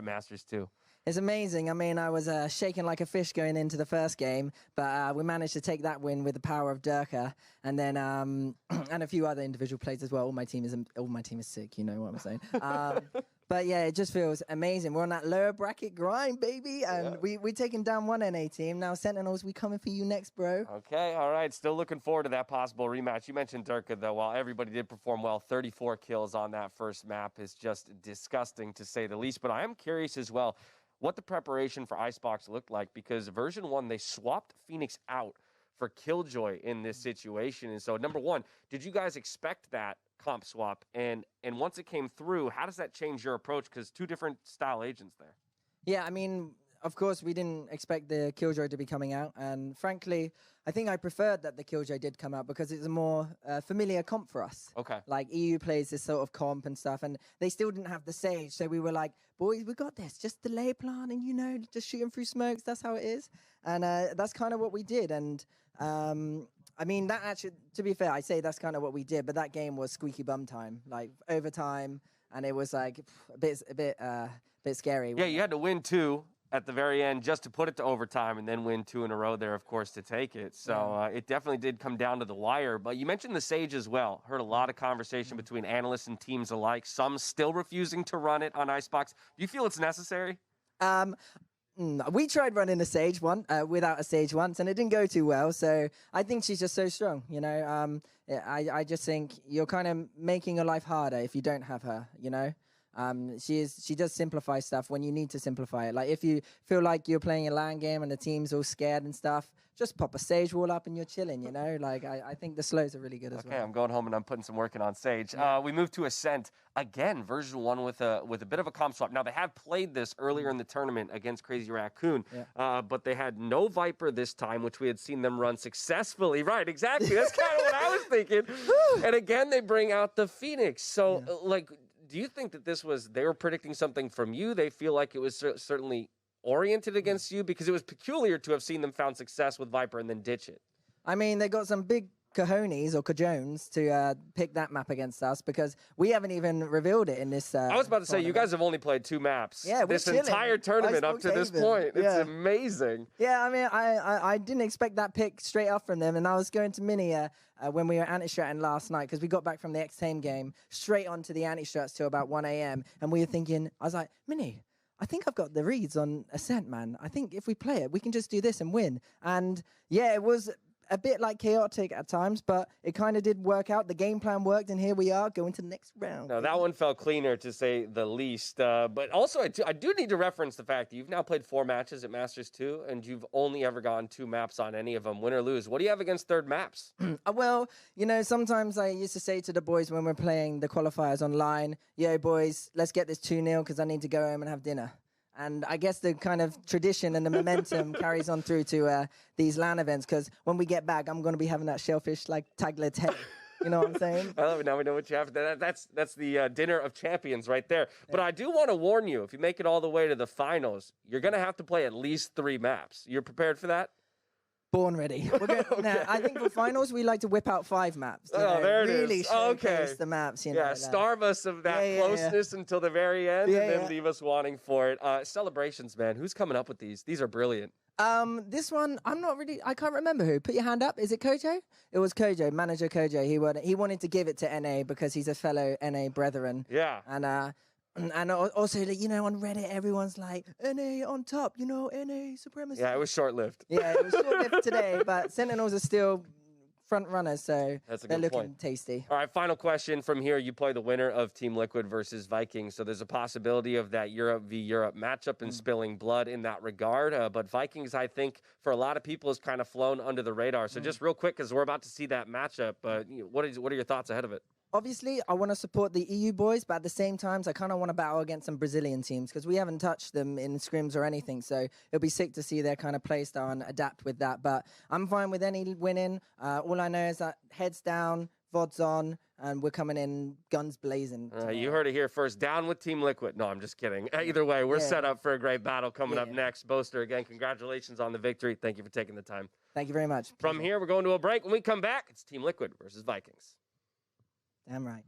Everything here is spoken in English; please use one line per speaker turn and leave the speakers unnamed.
Masters too.
It's amazing. I mean, I was shaking like a fish going into the first game, but we managed to take that win with the power of Durka, and then and a few other individual plays as well. All my team is sick. You know what I'm saying? But yeah, it just feels amazing. We're on that lower bracket grind, baby, and we taking down one NA team. Now Sentinels, we coming for you next, bro.
Okay, all right. Still looking forward to that possible rematch. You mentioned Durka, though. While everybody did perform well, 34 kills on that first map is just disgusting, to say the least. But I am curious as well what the preparation for Icebox looked like, because version 1, they swapped Phoenix out for Killjoy in this situation. And so, number one, did you guys expect that comp swap? And once it came through, how does that change your approach? Because two different style agents there.
Yeah, I mean, of course, we didn't expect the Killjoy to be coming out. And frankly, I think I preferred that the Killjoy did come out because it's a more familiar comp for us.
Okay.
Like, EU plays this sort of comp and stuff, and they still didn't have the Sage. So we were like, boys, we got this. Just delay plan and, you know, just shoot them through smokes. That's how it is. And that's kind of what we did. And I mean, that actually, to be fair, I say that's kind of what we did, but that game was squeaky bum time, like overtime, and it was like a bit scary.
Yeah, you had to win 2 at the very end just to put it to overtime, and then win 2 in a row there, of course, to take it. So it definitely did come down to the wire. But you mentioned the Sage as well. Heard a lot of conversation between analysts and teams alike. Some still refusing to run it on Icebox. Do you feel it's necessary?
We tried running a Sage without a Sage once, and it didn't go too well. So I think she's just so strong, you know. I just think you're kind of making your life harder if you don't have her, you know. She does simplify stuff when you need to simplify it. Like if you feel like you're playing a LAN game and the team's all scared and stuff, just pop a Sage wall up and you're chilling, you know? Like I think the slows are really good as well.
Okay, I'm going home and I'm putting some work in on Sage. We moved to Ascent. Again, version 1 with a bit of a comp swap. Now, they have played this earlier in the tournament against Crazy Raccoon, but they had no Viper this time, which we had seen them run successfully. Right, exactly. That's kind of what I was thinking. And again, they bring out the Phoenix. So, do you think that they were predicting something from you? They feel like it was certainly oriented against you? Because it was peculiar to have seen them found success with Viper and then ditch it.
I mean, they got some big cojones or cajones to pick that map against us because we haven't even revealed it in this
I was about to say, you guys have only played 2 maps.
Yeah,
this entire tournament up to this point. It's amazing.
Yeah, I mean, I didn't expect that pick straight off from them, and I was going to Mini when we were anti-stratting last night because we got back from the X-Tame game straight onto the anti-strats till about 1 a.m. and we were thinking, I was like, Mini, I think I've got the reads on Ascent, man. I think if we play it, we can just do this and win. And yeah, it was a bit like chaotic at times, but it kind of did work out. The game plan worked, and here we are going to the next round.
No, that one felt cleaner, to say the least. But also, I do need to reference the fact that you've now played 4 matches at Masters 2, and you've only ever gone 2 maps on any of them, win or lose. What do you have against third maps?
Well, you know, sometimes I used to say to the boys when we're playing the qualifiers online, yo, boys, let's get this 2-0 because I need to go home and have dinner. And I guess the kind of tradition and the momentum carries on through to these LAN events because when we get back, I'm going to be having that shellfish like taglet's head. You know what I'm saying?
I love it. Now we know what you have. That's the dinner of champions right there. But I do want to warn you, if you make it all the way to the finals, you're going to have to play at least 3 maps. You're prepared for that?
Born ready. We're gonna, nah, I think for finals, we like to whip out 5 maps.
There it
really
is.
Showcase the maps. You know,
yeah, starve us of that closeness until the very end and then leave us wanting for it. Celebrations, man. Who's coming up with these? These are brilliant.
This one, I can't remember who. Put your hand up. Is it Kojo? It was Kojo, manager Kojo. He wanted to give it to NA because he's a fellow NA brethren.
Yeah.
And also, you know, on Reddit, everyone's like, NA on top, you know, NA supremacy.
Yeah, it was short-lived.
Yeah, it was short-lived today, but Sentinels are still front runners, so they're looking tasty.
All right, final question from here. You play the winner of Team Liquid versus Vikings, so there's a possibility of that Europe v. Europe matchup and spilling blood in that regard. But Vikings, I think, for a lot of people, has kind of flown under the radar. So just real quick, because we're about to see that matchup, what are your thoughts ahead of it?
Obviously, I want to support the EU boys, but at the same time, I kind of want to battle against some Brazilian teams because we haven't touched them in scrims or anything. So it'll be sick to see their kind of play style and adapt with that. But I'm fine with any winning. All I know is that heads down, VODs on, and we're coming in guns blazing.
You heard it here first. Down with Team Liquid. No, I'm just kidding. Either way, we're set up for a great battle coming up next. Boaster, again, congratulations on the victory. Thank you for taking the time.
Thank you very much.
From here, we're going to a break. When we come back, it's Team Liquid versus Vikings.
Damn right.